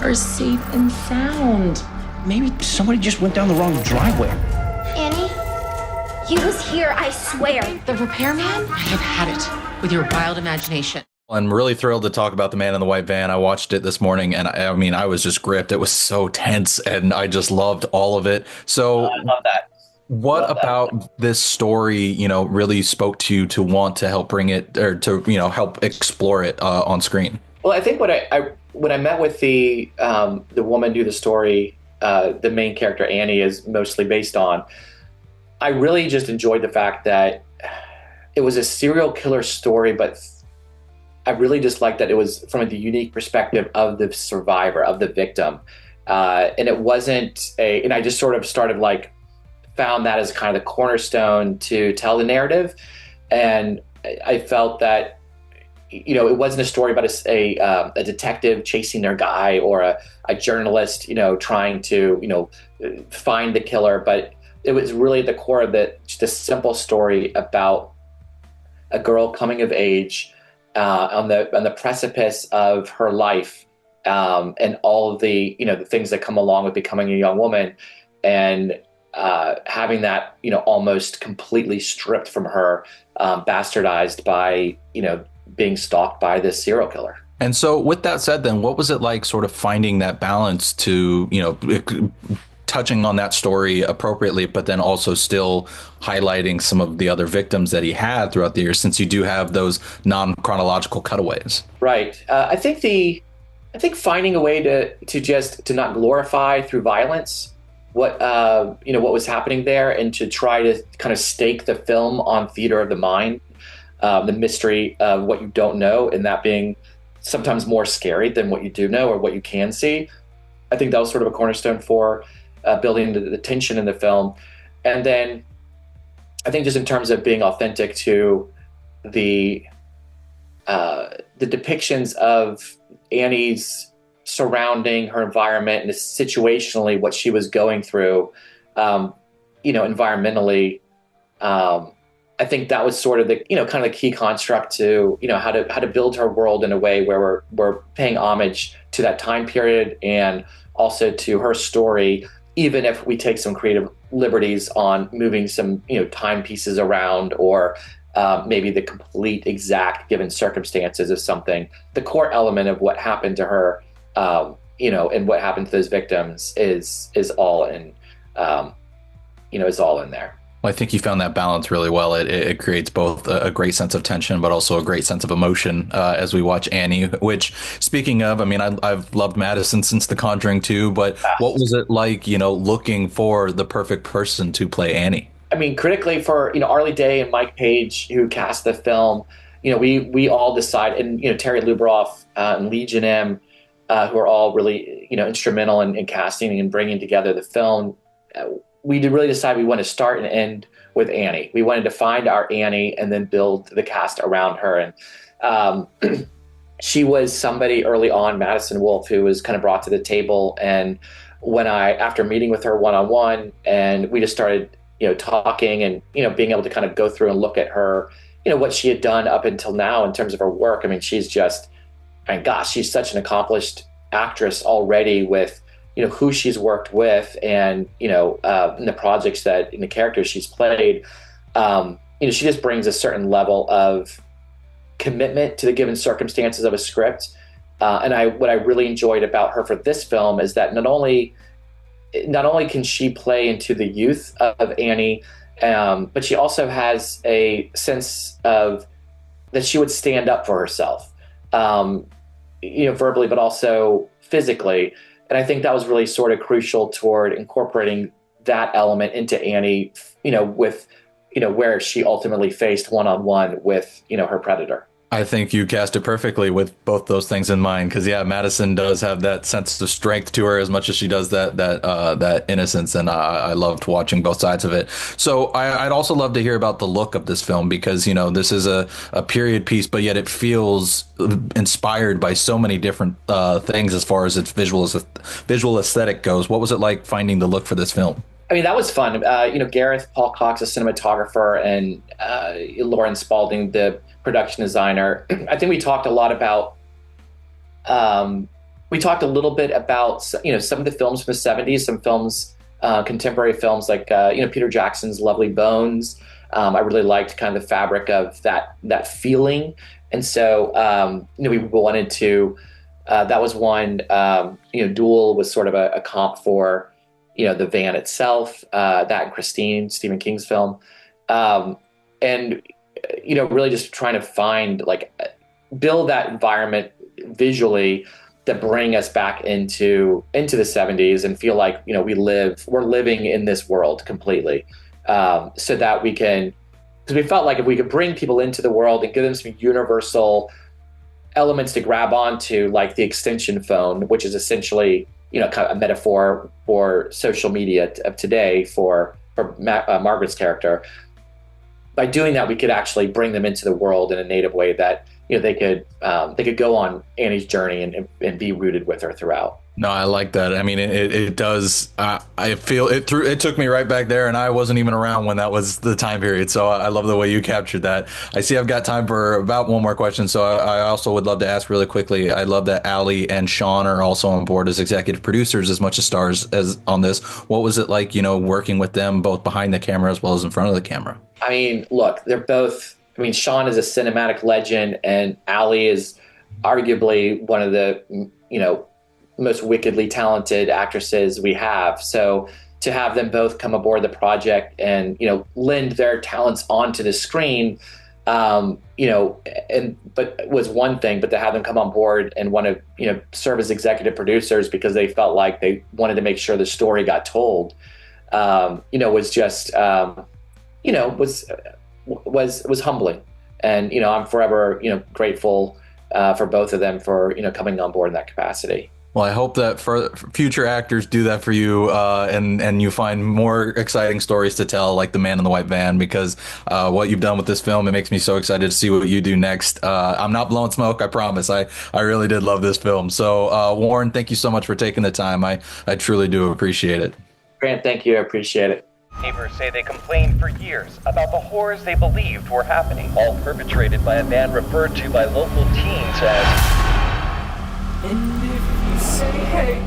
her safe and sound. Maybe somebody just went down the wrong driveway. Annie, he was here, I swear. The repairman? I have had it with your wild imagination. I'm really thrilled to talk about The Man in the White Van. I watched it this morning, and I mean, I was just gripped. It was so tense, and I just loved all of it. So I love that. what about this story, really spoke to you to want to help bring it, or to, help explore it on screen? Well, I think when I met with the woman who the story, the main character Annie is mostly based on, I really just enjoyed the fact that it was a serial killer story, but I really just liked that it was from the unique perspective of the survivor, of the victim. And it wasn't and I just sort of started found that as kind of the cornerstone to tell the narrative. And I felt that, it wasn't a story about a detective chasing their guy, or a journalist, trying to, find the killer. But it was really at the core of just a simple story about a girl coming of age, on the precipice of her life, and all of the the things that come along with becoming a young woman, and having that almost completely stripped from her, bastardized by being stalked by this serial killer. And so with that said, then what was it like sort of finding that balance to, touching on that story appropriately, but then also still highlighting some of the other victims that he had throughout the years, since you do have those non-chronological cutaways? Right. I think finding a way to not glorify through violence what was happening there, and to try to kind of stake the film on theater of the mind, the mystery of what you don't know, and that being sometimes more scary than what you do know or what you can see. I think that was sort of a cornerstone for building the tension in the film. And then I think just in terms of being authentic to the depictions of Annie's surrounding her environment, and situationally what she was going through, environmentally, I think that was sort of the kind of the key construct to how to build her world in a way where we're paying homage to that time period, and also to her story, even if we take some creative liberties on moving some time pieces around, or maybe the complete exact given circumstances of something. The core element of what happened to her, and what happened to those victims is all in, is all in there. Well, I think you found that balance really well. It creates both a great sense of tension, but also a great sense of emotion as we watch Annie, which, speaking of, I mean, I've loved Madison since The Conjuring 2, but what was it like, looking for the perfect person to play Annie? I mean, critically, for, Arlie Day and Mike Page, who cast the film, we all decide, and, Terry Lubroff and Lee Janem, who are all really, instrumental in casting and bringing together the film. We did really decide we want to start and end with Annie. We wanted to find our Annie and then build the cast around her. And she was somebody early on, Madison Wolfe, who was kind of brought to the table. And after meeting with her one-on-one, and we just started, talking and, being able to kind of go through and look at her, what she had done up until now in terms of her work. I mean, she's such an accomplished actress already with, who she's worked with, and, in the projects in the characters she's played. She just brings a certain level of commitment to the given circumstances of a script. And what I really enjoyed about her for this film is that not only can she play into the youth of Annie, but she also has a sense of that she would stand up for herself, verbally, but also physically. And I think that was really sort of crucial toward incorporating that element into Annie, with, where she ultimately faced one-on-one with, her predator. I think you cast it perfectly with both those things in mind, because Madison does have that sense of strength to her as much as she does that innocence, and I loved watching both sides of it. So I'd also love to hear about the look of this film, because this is a period piece, but yet it feels inspired by so many different things as far as its visual aesthetic goes. What was it like finding the look for this film? I mean, that was fun. Gareth Paul Cox, a cinematographer, and Lauren Spalding, the production designer. I think we talked a lot about We talked a little bit about some of the films from the '70s, some films, contemporary films like Peter Jackson's Lovely Bones. I really liked kind of the fabric of that feeling, and so we wanted to. That was one. Duel was sort of a comp for the van itself. That and Christine, Stephen King's film, and really just trying to find build that environment visually to bring us back into the '70s and feel like we're living in this world completely, so that we can, because we felt like if we could bring people into the world and give them some universal elements to grab onto, like the extension phone, which is essentially kind of a metaphor for social media of today for Margaret's character. By doing that, we could actually bring them into the world in a native way that they could go on Annie's journey and be rooted with her throughout. No, I like that. I mean, it does. I feel it through. It took me right back there, and I wasn't even around when that was the time period. So I love the way you captured that. I see I've got time for about one more question. So I also would love to ask really quickly. I love that Ali and Sean are also on board as executive producers as much as stars as on this. What was it like, working with them both behind the camera as well as in front of the camera? I mean, look, they're both. I mean, Sean is a cinematic legend, and Ali is arguably one of the most wickedly talented actresses we have. So to have them both come aboard the project and lend their talents onto the screen, but was one thing, but to have them come on board and want to serve as executive producers because they felt like they wanted to make sure the story got told, was just was humbling. And I'm forever grateful for both of them for coming on board in that capacity. Well, I hope that for future actors do that for you, and you find more exciting stories to tell, like The Man in the White Van, because what you've done with this film, it makes me so excited to see what you do next. I'm not blowing smoke, I promise. I really did love this film. So, Warren, thank you so much for taking the time. I truly do appreciate it. Grant, thank you. I appreciate it. Neighbors say they complained for years about the horrors they believed were happening, all perpetrated by a man referred to by local teens as... And if you say hey,